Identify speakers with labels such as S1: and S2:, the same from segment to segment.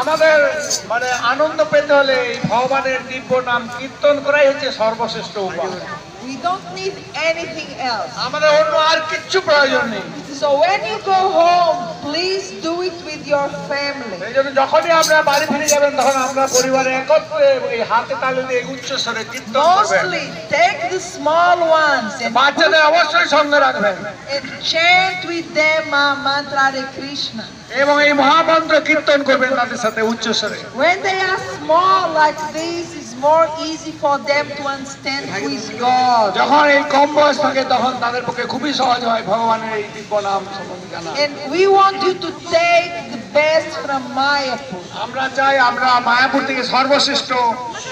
S1: আমাদের মানে আনন্দ পেতে হলে এই ভগবানের দিব্য নাম কীর্তন করাই হচ্ছে সর্বশ্রেষ্ঠ উপায়।
S2: We don't need anything else.
S1: আমাদের অন্য আর কিচ্ছু প্রয়োজন নেই।
S2: So when you go home, please do it with your family.
S1: এই জন্য যখনই আমরা বাড়ি ফিরে যাবেন তখন আমরা পরিবারে একত্রে এই হাতে তালে দিয়ে উচ্চ স্বরে কীর্তন করবেন।
S2: Mostly take the small ones and
S1: বাচ্চাদের অবশ্যই সঙ্গে রাখবেন
S2: chant with them mantra Hare Krishna.
S1: এবং এই মহামন্ত্র কীর্তন করবেন তাদের সাথে উচ্চ স্বরে।
S2: When they are small like this, it's more easy for them to understand who is God.
S1: যখন এই কম বয়স থাকে তখন তাদের পক্ষে খুবই সহজ হয় ভগবানের এই দিব্য নাম সম্বন্ধে জানা।
S2: And we want you to take the best from Mayapur.
S1: আমরা চাই আমরা মায়াপুর থেকে সর্বশ্রেষ্ঠ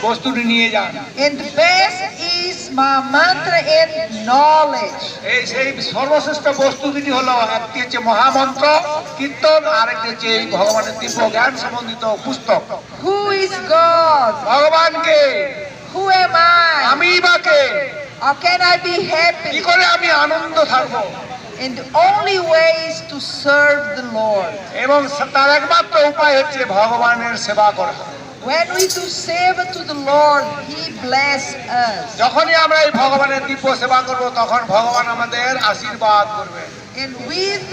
S1: বস্তুটি নিয়ে যান।
S2: And the best is mantra and knowledge.
S1: এই সেই সর্বশ্রেষ্ঠ বস্তু দুটি হলো, একটি হচ্ছে মহামন্ত্র কীর্তন, আর একটি হচ্ছে এই ভগবানের দিব্য জ্ঞান সম্বন্ধিত পুস্তক।
S2: Who is God?
S1: ভগবানকে
S2: Who am I?
S1: আমি বা কে?
S2: How can I be
S1: কি
S2: happy?
S1: করে আমি আনন্দ থাকবো?
S2: And the only way is to serve the Lord.
S1: এবং তার একমাত্র উপায় হচ্ছে ভগবানের সেবা করা।
S2: When we do seva to the Lord, He bless us.
S1: যখনই আমরা এই ভগবানের দিব্য সেবা করব তখন ভগবান আমাদের আশীর্বাদ করবেন।
S2: And with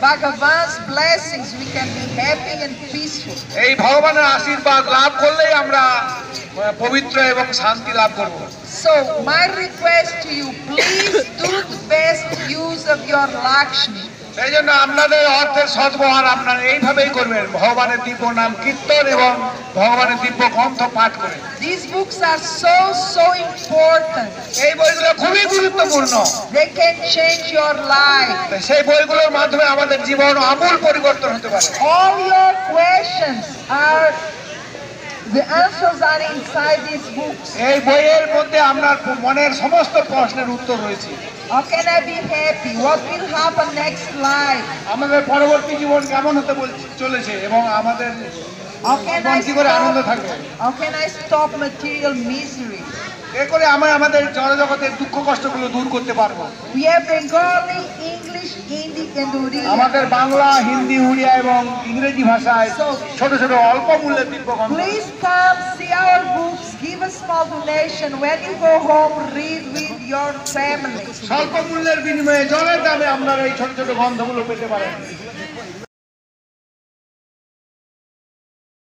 S2: Bhagavan's blessings, we can be happy and peaceful.
S1: এই ভগবানের আশীর্বাদ লাভ করলেই আমরা পবিত্র এবং শান্তি লাভ করব।
S2: So my request to you, please do the best use of your Lakshmi.
S1: সেই জন্য আপনাদের অর্থের সদ্ব্যবহার আপনারা এইভাবেই করবেন, ভগবানের দিব্য নাম কীর্তন এবং ভগবানের দিব্য গ্রন্থ পাঠ করে।
S2: These books are so important.
S1: এই বইগুলো খুবই গুরুত্বপূর্ণ।
S2: They can change your life.
S1: সেই বইগুলোর মাধ্যমে আমাদের জীবন আমূল পরিবর্তন হতে পারে।
S2: All your questions are, the answers are inside these books.
S1: এই বইয়ের মধ্যে আপনার মনের সমস্ত প্রশ্নের উত্তর রয়েছে।
S2: How can I be happy? What will happen next life?
S1: আমাদের পরবর্তী জীবন কেমন হতে চলেছে এবং আমাদের
S2: How can
S1: জীবন
S2: I
S1: কি করে আনন্দ
S2: stop?
S1: থাকবে?
S2: How can I stop material misery?
S1: এ করে আমরা আমাদের জড়জগতের দুঃখ কষ্টগুলো দূর করতে পারবো।
S2: We have Bengali, English, Hindi, and Oriya.
S1: আমাদের বাংলা, হিন্দি, উড়িয়া এবং ইংরেজি ভাষায় ছোট ছোট অল্প মূল্যের দিব্য গ্রন্থ।
S2: Please come see our books. Give a small donation. When you go home, read with your family.
S1: স্বল্প মূল্যের বিনিময়ে জলের দামে আপনারা এই ছোট ছোট গ্রন্থগুলো পেতে পারেন।